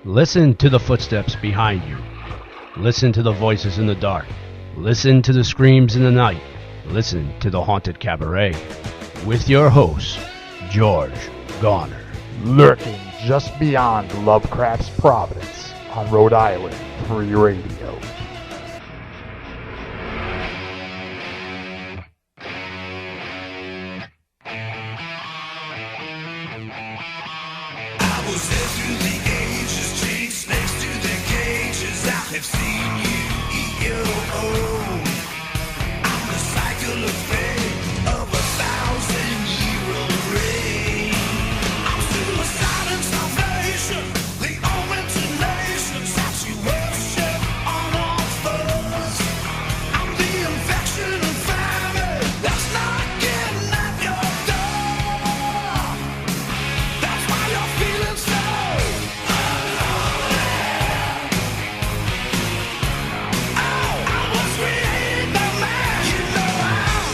Listen to the footsteps behind you. Listen to the voices in the dark. Listen to the screams in the night. Listen to the haunted cabaret. With your host, George Garner. Lurking just beyond Lovecraft's Providence on Rhode Island Free Radio. I was there through the ages, chained snakes to the cages. I have seen you eat your own. I'm the cycle of fate of 1,000-year-old reign. I'm suicide and salvation, the omen to nations that you worship on all fours. I'm the infection of famine that's knocking at your door. That's why you're feeling so unholy. Oh, I was created by man. You know I'm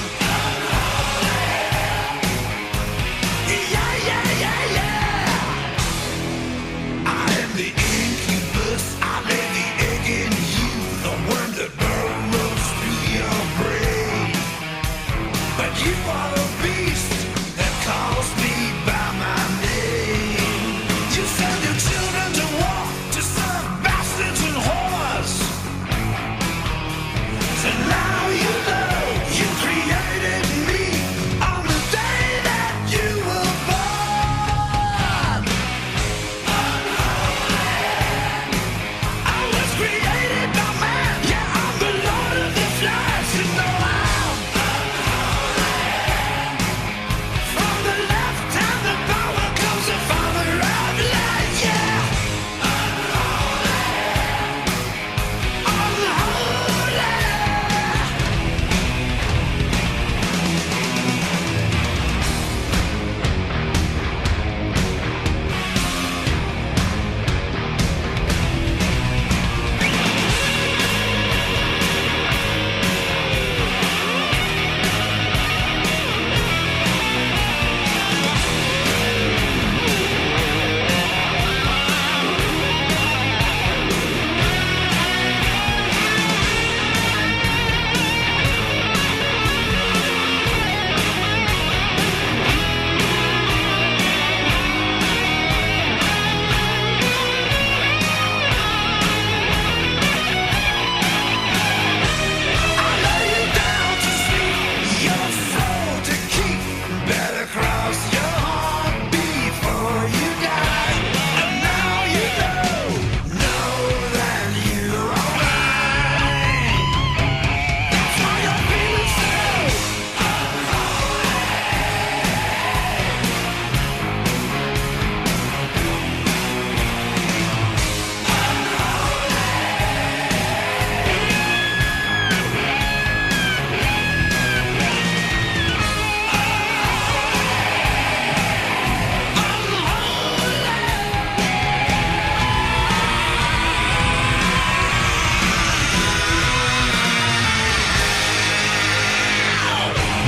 unholy. Yeah, yeah, yeah, yeah. I am the incubus. I lay the egg in you, the worm that burrows through your brain. But you are a beast that calls me by my name. You send your children to war to serve bastards and whores. So now you know you created me on the day that you were born. I was created by man. Yeah, I'm the Lord of the Flies. You know I'm from the left hand, the power comes the Father of light. Yeah, I lay you down to sleep, your soul to keep. Better cross your heart before you die. And now you know that you are mine. That's why you're feeling so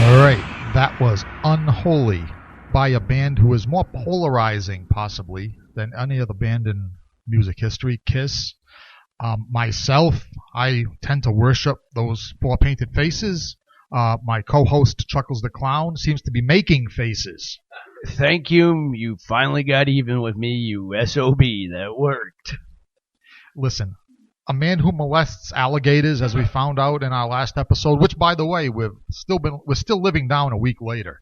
All right, that was Unholy by a band who is more polarizing, possibly, than any other band in music history, Kiss. Myself, I tend to worship those four painted faces. My co-host, Chuckles the Clown, seems to be making faces. Thank you. You finally got even with me, you SOB. That worked. Listen, a man who molests alligators, as we found out in our last episode, which, by the way, we're still living down a week later.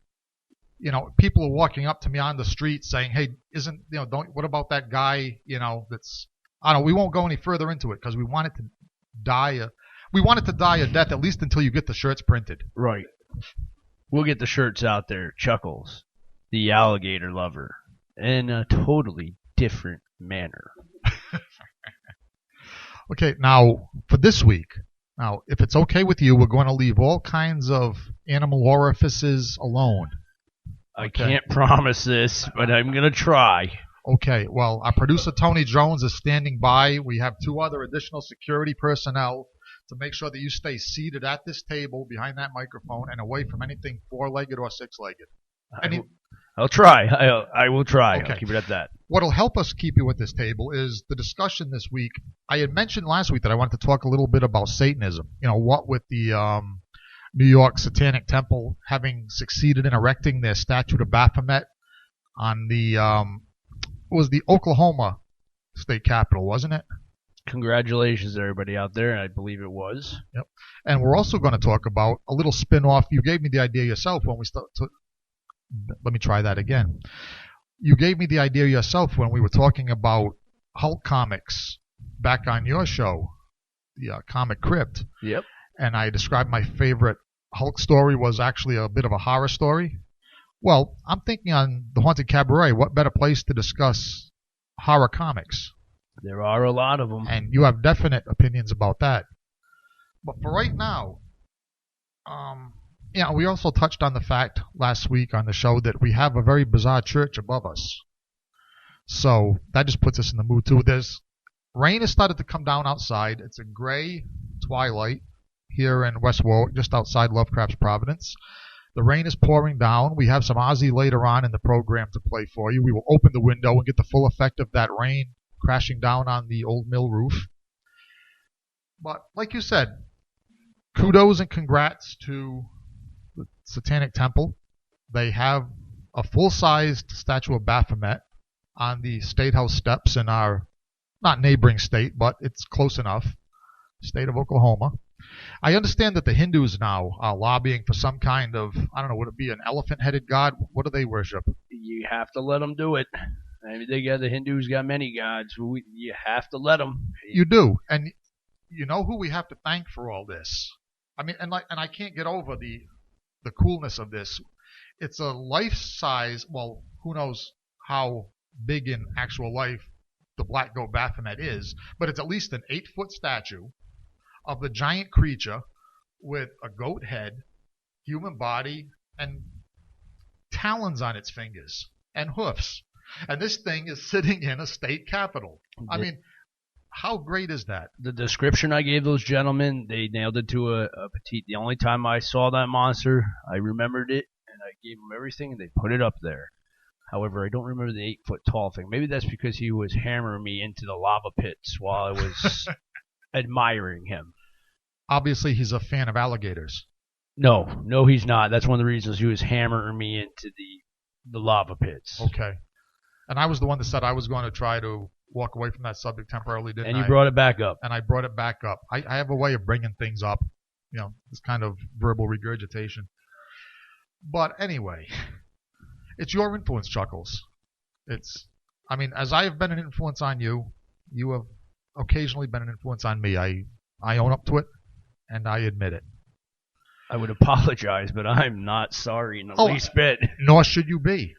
You know, people are walking up to me on the street saying, "Hey, what about that guy? That's I don't know. We won't go any further into it because we want it to die. We want it to die a death at least until you get the shirts printed." Right. We'll get the shirts out there. Chuckles, the alligator lover, in a totally different manner. Okay, now for this week. Now, if it's okay with you, we're going to leave all kinds of animal orifices alone. I can't promise this, but I'm going to try. Okay, well, our producer Tony Jones is standing by. We have two other additional security personnel to make sure that you stay seated at this table behind that microphone and away from anything four-legged or six-legged. I'll try. I will try. Okay. I'll keep it at that. What'll help us keep you at this table is the discussion this week. I had mentioned last week that I wanted to talk a little bit about Satanism. What with the New York Satanic Temple having succeeded in erecting their statue to Baphomet on the it was the Oklahoma state capitol, wasn't it? Congratulations, everybody out there. I believe it was. Yep. And we're also going to talk about a little spin-off. You gave me the idea yourself when we let me try that again. You gave me the idea yourself when we were talking about Hulk comics back on your show, the Comic Crypt. Yep. And I described my favorite Hulk story was actually a bit of a horror story. Well, I'm thinking on the Haunted Cabaret, what better place to discuss horror comics? There are a lot of them. And you have definite opinions about that. But for right now, we also touched on the fact last week on the show that we have a very bizarre church above us. So that just puts us in the mood too. Rain has started to come down outside. It's a gray twilight here in West Warwick, just outside Lovecraft's Providence. The rain is pouring down. We have some Ozzy later on in the program to play for you. We will open the window and get the full effect of that rain crashing down on the old mill roof. But like you said, kudos and congrats to the Satanic Temple. They have a full-sized statue of Baphomet on the State House steps in our, not neighboring state, but it's close enough, state of Oklahoma. I understand that the Hindus now are lobbying for some kind of, I don't know, would it be an elephant-headed god? What do they worship? You have to let them do it. I mean, the Hindus got many gods. You have to let them. You do. And you know who we have to thank for all this? I mean, and I can't get over the coolness of this. It's a life-size, well, who knows how big in actual life the Black Goat Baphomet is, but it's at least an 8-foot statue of the giant creature with a goat head, human body, and talons on its fingers, and hoofs. And this thing is sitting in a state capitol. I mean, how great is that? The description I gave those gentlemen, they nailed it to a petite. The only time I saw that monster, I remembered it, and I gave them everything, and they put it up there. However, I don't remember the 8-foot tall thing. Maybe that's because he was hammering me into the lava pits while I was admiring him. Obviously, he's a fan of alligators. No, he's not. That's one of the reasons he was hammering me into the lava pits. Okay. And I was the one that said I was going to try to walk away from that subject temporarily, didn't I? And you brought it back up. And I brought it back up. I have a way of bringing things up, this kind of verbal regurgitation. But anyway, it's your influence, Chuckles. As I have been an influence on you, you have occasionally been an influence on me. I own up to it, and I admit it. I would apologize, but I'm not sorry in the least bit. Nor should you be.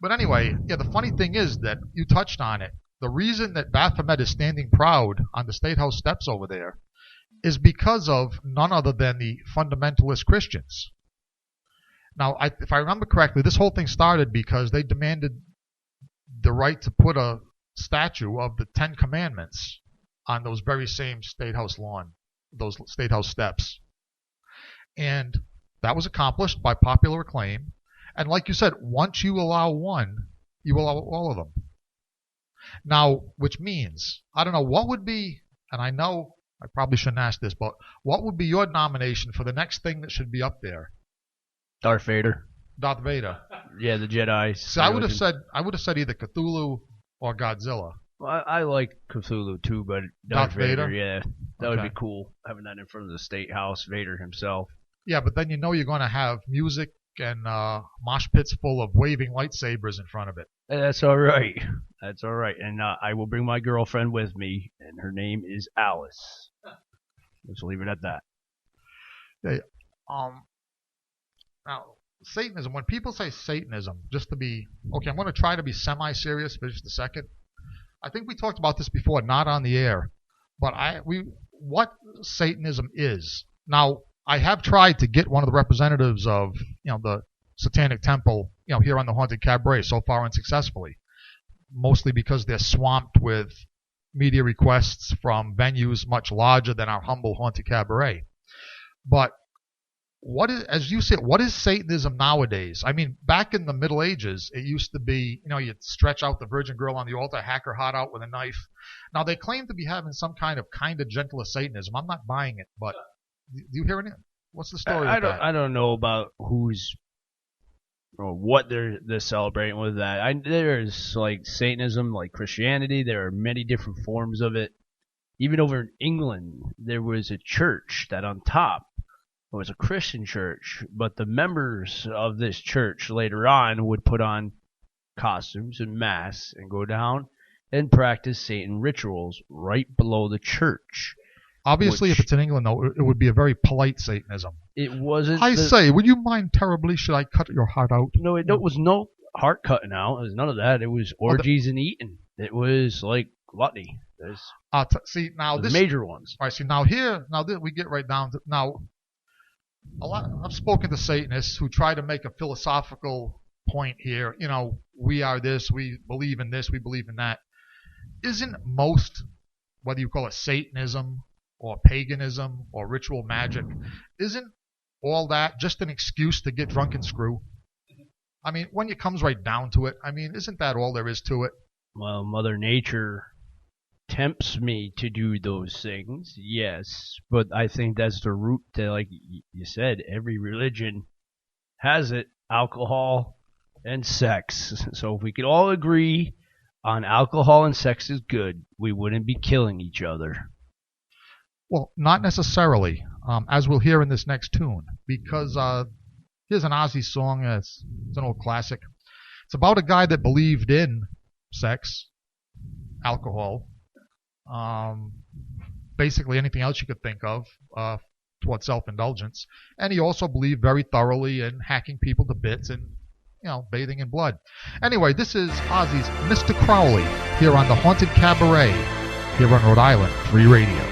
But anyway, the funny thing is that you touched on it. The reason that Baphomet is standing proud on the State House steps over there is because of none other than the fundamentalist Christians. Now, if I remember correctly, this whole thing started because they demanded the right to put a statue of the 10 Commandments on those very same State House lawn, those State House steps. And that was accomplished by popular acclaim. And like you said, once you allow one, you allow all of them. Now, which means, I don't know, what would be, and I know I probably shouldn't ask this, but what would be your nomination for the next thing that should be up there? Darth Vader. Darth Vader. Yeah, the Jedi. So I would have said either Cthulhu or Godzilla. Well, I like Cthulhu too, but Darth Vader, yeah, that would be cool, having that in front of the State House, Vader himself. Yeah, but then you're going to have music and mosh pits full of waving lightsabers in front of it. That's all right. That's all right. And I will bring my girlfriend with me, and her name is Alice. Let's leave it at that. Yeah. Now, Satanism, when people say Satanism, just to be, okay, I'm going to try to be semi-serious for just a second. I think we talked about this before, not on the air, but what Satanism is. Now, I have tried to get one of the representatives of, the Satanic Temple, here on the Haunted Cabaret, so far unsuccessfully, mostly because they're swamped with media requests from venues much larger than our humble Haunted Cabaret. But what is, as you said, what is Satanism nowadays? I mean, back in the Middle Ages, it used to be, you'd stretch out the virgin girl on the altar, hack her heart out with a knife. Now, they claim to be having some kind of gentle Satanism. I'm not buying it, but do you hear any? What's the story with that? I don't know about who's or what they're celebrating with that. There's like Satanism, like Christianity. There are many different forms of it. Even over in England, there was a church that on top was a Christian church, but the members of this church later on would put on costumes and masks and go down and practice Satan rituals right below the church. Obviously, if it's in England, though, it would be a very polite Satanism. It wasn't. Say, would you mind terribly? Should I cut your heart out? No, it was no heart cutting out. It was none of that. It was orgies and eating. It was like gluttony. See now, this major ones. All right. See now we get right down to now. I've spoken to Satanists who try to make a philosophical point here. We are this. We believe in this. We believe in that. Isn't most, whether you call it Satanism or paganism or ritual magic, isn't all that just an excuse to get drunk and screw? I mean, when it comes right down to it, I mean, isn't that all there is to it? Well, Mother Nature tempts me to do those things, yes, but I think that's the root to, like you said, every religion has it, alcohol and sex. So if we could all agree on alcohol and sex is good, we wouldn't be killing each other. Well, not necessarily, as we'll hear in this next tune, because here's an Ozzy song. It's an old classic. It's about a guy that believed in sex, alcohol, basically anything else you could think of towards self-indulgence. And he also believed very thoroughly in hacking people to bits and, bathing in blood. Anyway, this is Ozzy's Mr. Crowley here on the Haunted Cabaret here on Rhode Island Free Radio.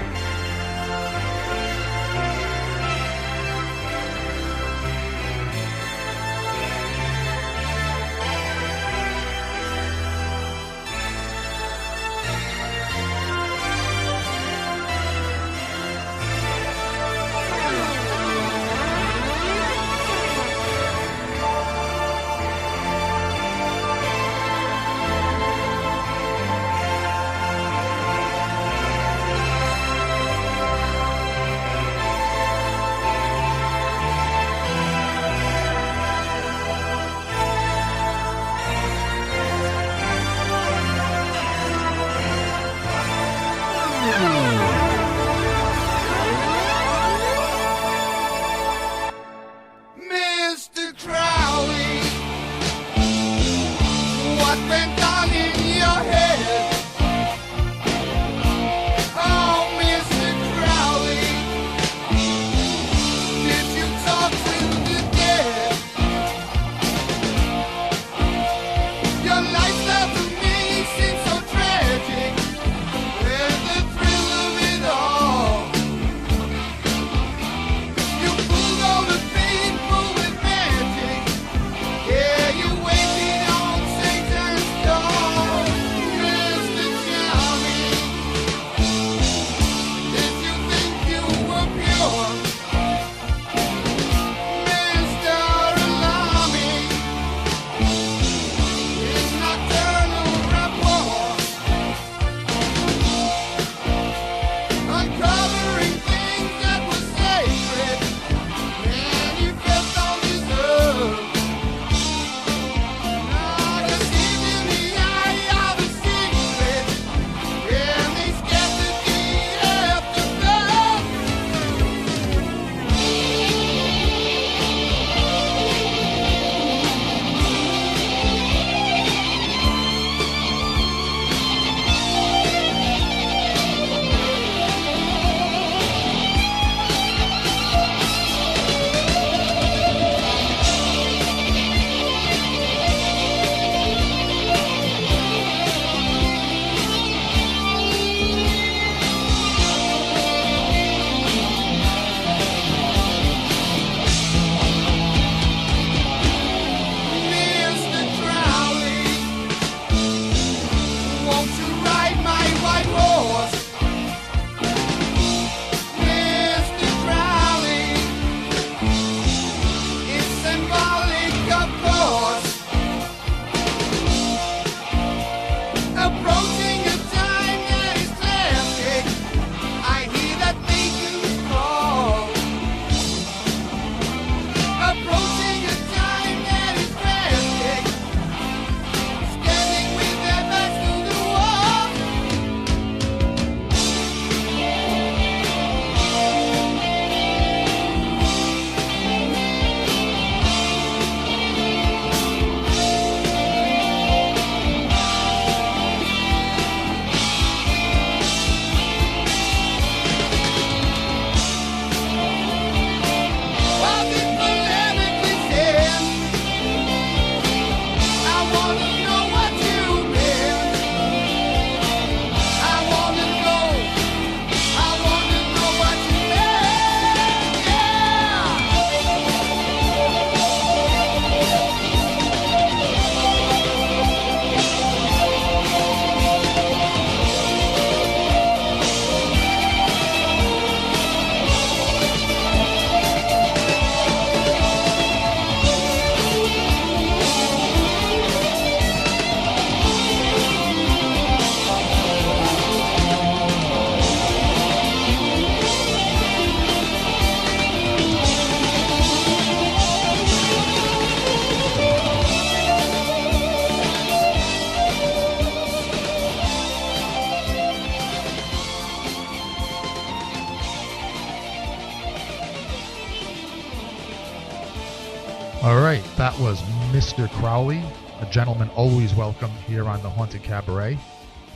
That was Mr. Crowley, a gentleman always welcome here on the Haunted Cabaret.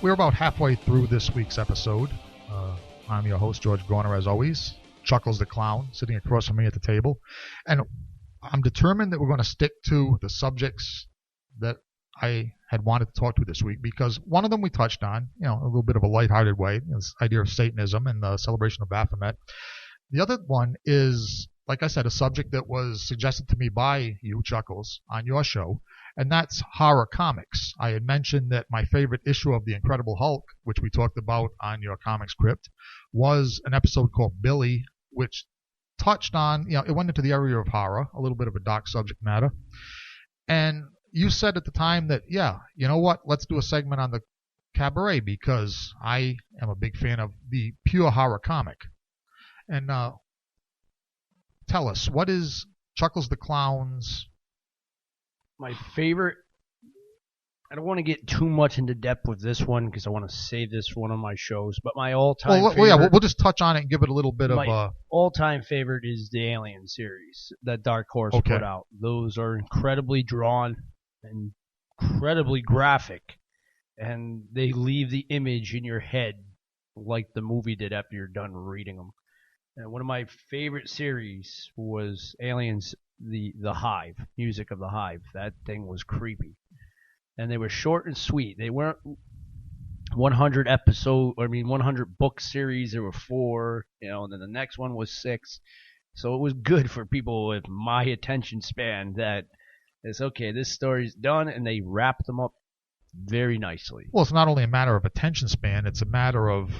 We're about halfway through this week's episode. I'm your host, George Gorner, as always. Chuckles the Clown, sitting across from me at the table. And I'm determined that we're going to stick to the subjects that I had wanted to talk to this week, because one of them we touched on, a little bit of a lighthearted way, this idea of Satanism and the celebration of Baphomet. The other one is, like I said, a subject that was suggested to me by you, Chuckles, on your show, and that's horror comics. I had mentioned that my favorite issue of The Incredible Hulk, which we talked about on your Comics Crypt, was an episode called Billy, which touched on, it went into the area of horror, a little bit of a dark subject matter. And you said at the time that, you know what, let's do a segment on the Cabaret, because I am a big fan of the pure horror comic. And tell us, what is Chuckles the Clown's? My favorite. I don't want to get too much into depth with this one because I want to save this for one of my shows. But my all-time favorite. We'll just touch on it and give it a little bit my of. All-time favorite is the Alien series that Dark Horse put out. Those are incredibly drawn and incredibly graphic, and they leave the image in your head like the movie did after you're done reading them. And one of my favorite series was Aliens, the Hive, Music of the Hive. That thing was creepy. And they were short and sweet. They weren't 100 book series. There were 4, and then the next one was 6. So it was good for people with my attention span that it's okay, this story's done, and they wrap them up very nicely. Well, it's not only a matter of attention span, it's a matter of,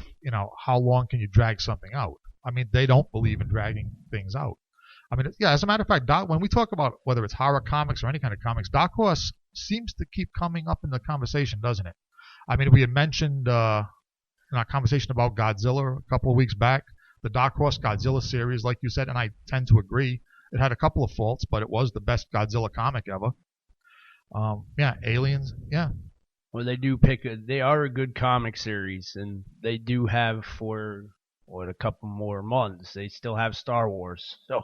how long can you drag something out? I mean, they don't believe in dragging things out. I mean, as a matter of fact, when we talk about whether it's horror comics or any kind of comics, Dark Horse seems to keep coming up in the conversation, doesn't it? I mean, we had mentioned in our conversation about Godzilla a couple of weeks back, the Dark Horse Godzilla series, like you said, and I tend to agree. It had a couple of faults, but it was the best Godzilla comic ever. Aliens, yeah. Well, they are a good comic series, and they do have for a couple more months. They still have Star Wars. So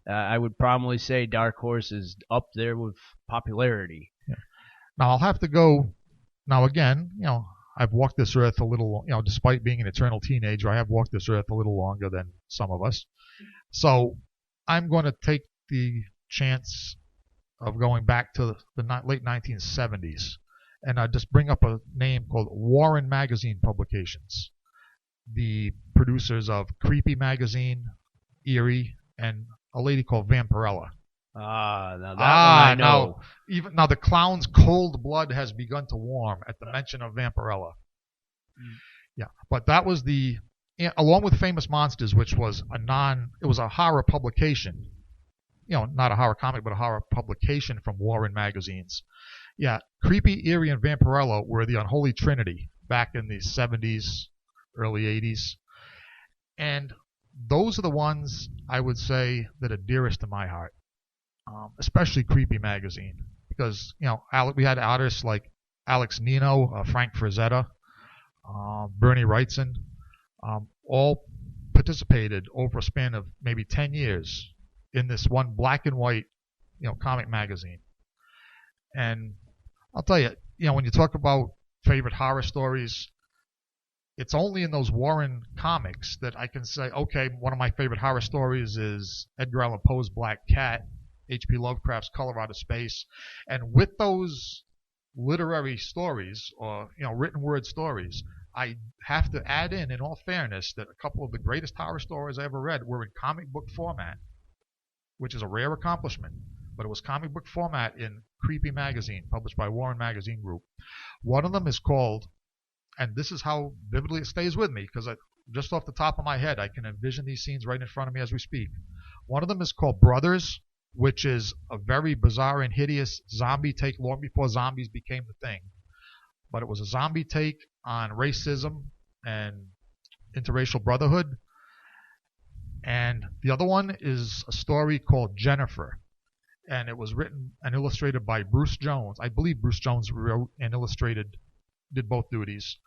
I would probably say Dark Horse is up there with popularity. Yeah. Now, I'll have to go. Now, again, I've walked this earth a little, despite being an eternal teenager, I have walked this earth a little longer than some of us. So I'm going to take the chance of going back to the late 1970s and just bring up a name called Warren Magazine Publications. The producers of Creepy Magazine, Eerie, and a lady called Vampirella. Now that one I know. Now the clown's cold blood has begun to warm at the mention of Vampirella. Yeah, but that was along with Famous Monsters, which was it was a horror publication. Not a horror comic, but a horror publication from Warren Magazines. Yeah, Creepy, Eerie, and Vampirella were the unholy trinity back in the 70s, early 80s. And those are the ones I would say that are dearest to my heart, especially Creepy Magazine. Because, we had artists like Alex Nino, Frank Frazetta, Bernie Wrightson, all participated over a span of maybe 10 years in this one black and white, comic magazine. And I'll tell you, when you talk about favorite horror stories, it's only in those Warren comics that I can say, okay, one of my favorite horror stories is Edgar Allan Poe's Black Cat, H.P. Lovecraft's Color Out of Space. And with those literary stories or, written word stories, I have to add in all fairness, that a couple of the greatest horror stories I ever read were in comic book format, which is a rare accomplishment. But it was comic book format in Creepy Magazine, published by Warren Magazine Group. One of them is called, and this is how vividly it stays with me, because just off the top of my head, I can envision these scenes right in front of me as we speak. One of them is called Brothers, which is a very bizarre and hideous zombie take long before zombies became the thing. But it was a zombie take on racism and interracial brotherhood. And the other one is a story called Jennifer. And it was written and illustrated by Bruce Jones. I believe Bruce Jones wrote and did both duties.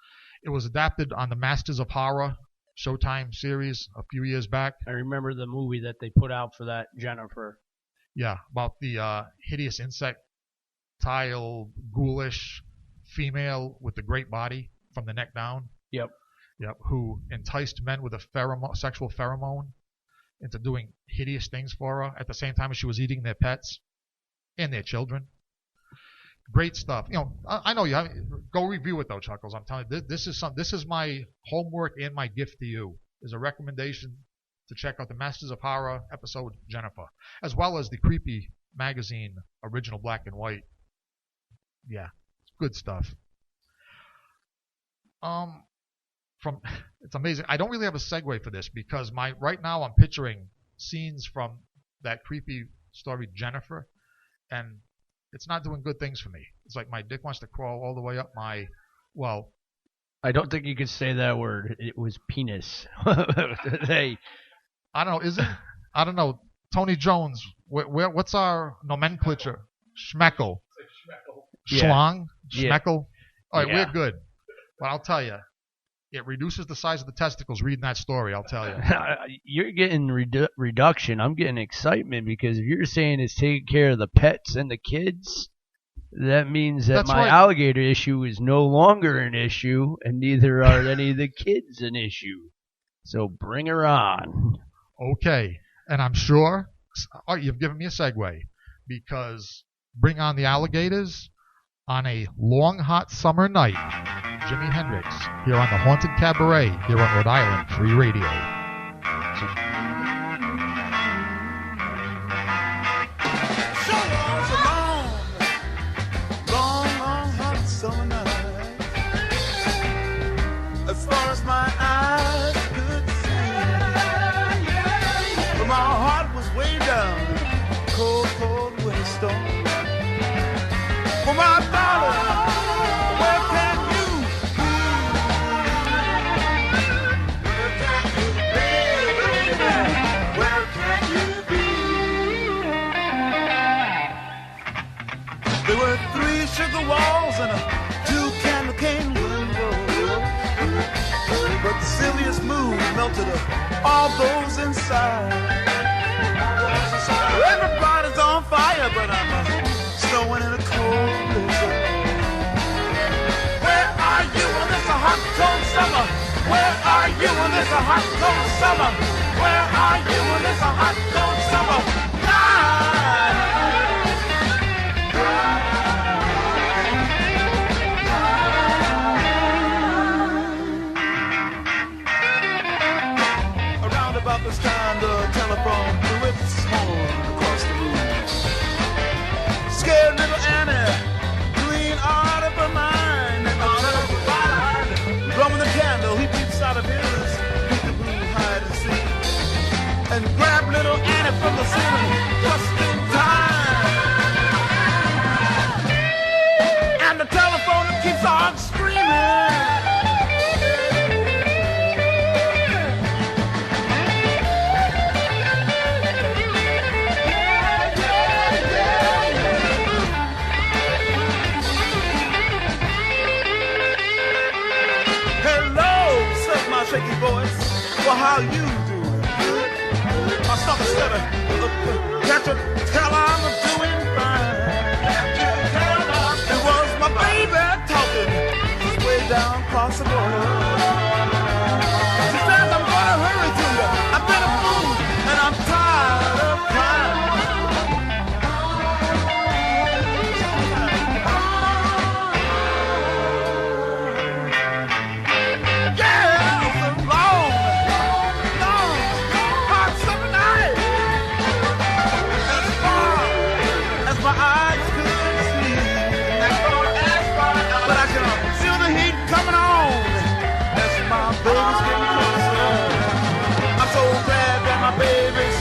It was adapted on the Masters of Horror Showtime series a few years back. I remember the movie that they put out for that, Jennifer. Yeah, about the hideous insectile, ghoulish female with the great body from the neck down. Yep. Yep, who enticed men with a sexual pheromone into doing hideous things for her at the same time as she was eating their pets and their children. Great stuff. You know, I know you have, go review it though, Chuckles. I'm telling you, this is my homework and my gift to you. Is a recommendation to check out the Masters of Horror episode Jennifer, as well as the Creepy magazine original black and white. Yeah, good stuff. It's amazing. I don't really have a segue for this because right now I'm picturing scenes from that creepy story Jennifer, and it's not doing good things for me. It's like my dick wants to crawl all the way up my, well, I don't think you could say that word. It was penis. Hey, I don't know. Is it? I don't know. Tony Jones, what's our nomenclature? Schmeckle. Yeah. Schlong? Yeah. Schmeckle? All right, Yeah. we're good. But I'll tell you, it reduces the size of the testicles reading that story, I'll tell you. You're getting reduction. I'm getting excitement because if you're saying it's taking care of the pets and the kids, that means that That's my right. alligator issue is no longer an issue, and neither are any of the kids an issue. So bring her on. Okay. And I'm sure, oh, you've given me a segue, because bring on the alligators on a long, hot summer night. Jimi Hendrix here on the Haunted Cabaret here on Rhode Island Free Radio. So was a long, hot summer night. As far as my eyes could see, but my heart was way down, cold winter storm. For my darling, where can you be? Where can you be, baby? Where can you be? There were 3 sugar walls and a 2 candle cane window, but the silliest mood melted all those inside. Everybody's on fire, but I'm snowing in a cold blizzard. Where are you in this hot, cold summer? Where are you in this hot, cold summer? Where are you in this hot, cold summer night? Around about this time, the telephone blew its horn across the room. Scared little Annie, clean out of her mind. And drumming the candle, he peeps out of his peekaboo hide and seek, and grabbed little Annie from the ceiling just in time. And the telephone keeps on screaming. Shaky voice, well, how you doing? My stomach said, can't you tell I'm doing fine? It was my baby talking, she's way down across the border. She says I'm gonna hurry to you, I've been a fool, and I'm tired of crying.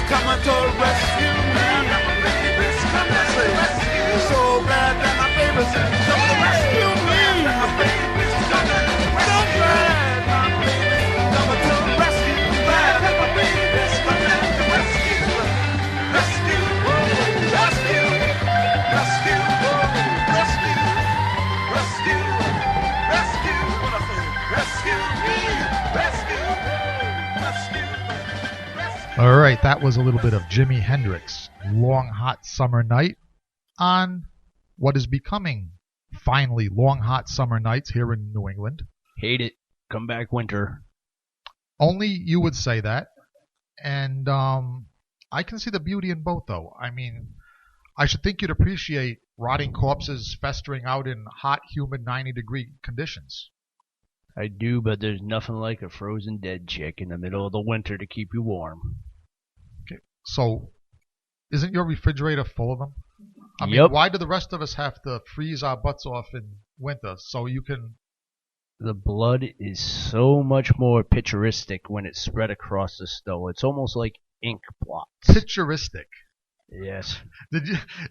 Coming to rescue me. So glad that my baby's coming to rescue me. So glad my baby's coming to rescue me. Glad that my baby's coming to rescue me. Rescue, rescue, rescue, rescue, rescue, rescue. What I say? Rescue me. Rescue, rescue. All right, that was a little bit of Jimi Hendrix long, hot summer night on what is becoming finally long, hot summer nights here in New England. Hate it. Come back winter. Only you would say that. And I can see the beauty in both, though. I mean, I should think you'd appreciate rotting corpses festering out in hot, humid 90-degree conditions. I do, but there's nothing like a frozen dead chick in the middle of the winter to keep you warm. Okay. So, isn't your refrigerator full of them? I mean, Yep. why do the rest of us have to freeze our butts off in winter so you can... The blood is so much more picturestic when it's spread across the snow. It's almost like ink blots. Picturestic. Yes.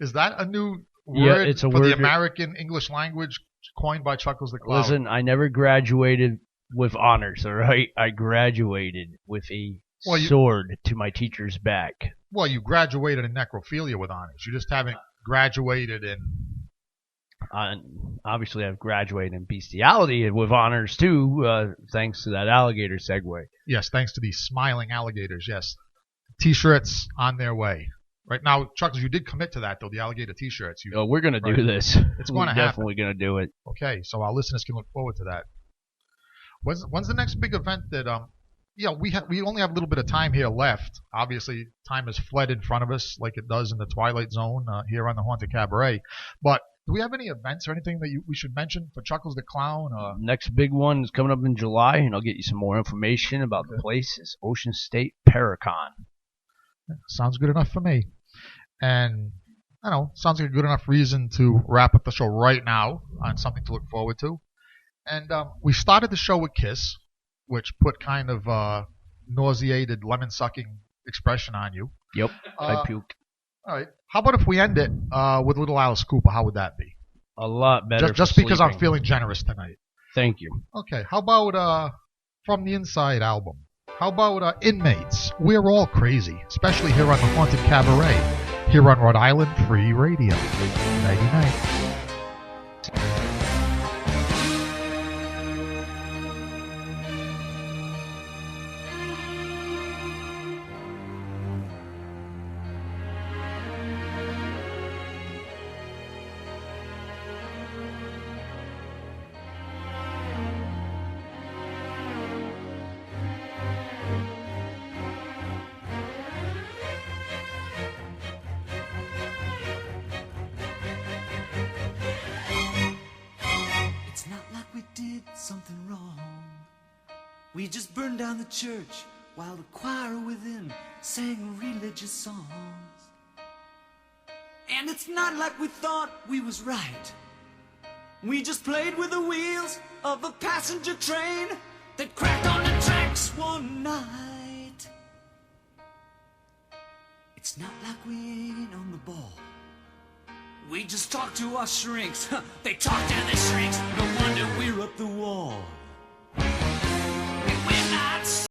Is that a new Yeah, word it's a for word the American English language coined by Chuckles the Clown? Listen, I never graduated with honors, all right? I graduated with a sword to my teacher's back. Well, you graduated in necrophilia with honors. You just haven't graduated in... Obviously, I've graduated in bestiality with honors, too, thanks to that alligator segue. Yes, thanks to these smiling alligators, yes. T-shirts on their way. Right now, Chuckles, you did commit to that, though, the alligator T-shirts. Oh, we're going to do this. It's going to happen. We're definitely going to do it. Okay, so our listeners can look forward to that. When's the next big event that... we only have a little bit of time here left. Obviously, time has fled in front of us like it does in the Twilight Zone here on the Haunted Cabaret. But do we have any events or anything that we should mention for Chuckles the Clown? Next big one is coming up in July, and I'll get you some more information about the place. It's Ocean State Paracon. Sounds good enough for me. And, I don't know, sounds like a good enough reason to wrap up the show right now on something to look forward to. And we started the show with Kiss, which put kind of nauseated, lemon-sucking expression on you. Yep, I puked. All right. How about if we end it with Little Alice Cooper? How would that be? A lot better. Just because I'm feeling generous tonight. Thank you. Okay. How about From the Inside album? How about Inmates? We're all crazy, especially here on the Haunted Cabaret, here on Rhode Island Free Radio. Nighty-night. Something wrong. We just burned down the church while the choir within sang religious songs. And it's not like we thought we was right. We just played with the wheels of a passenger train that cracked on the tracks one night. It's not like we ain't on the ball. We just talk to our shrinks. They talk to the shrinks. No wonder we're up the wall.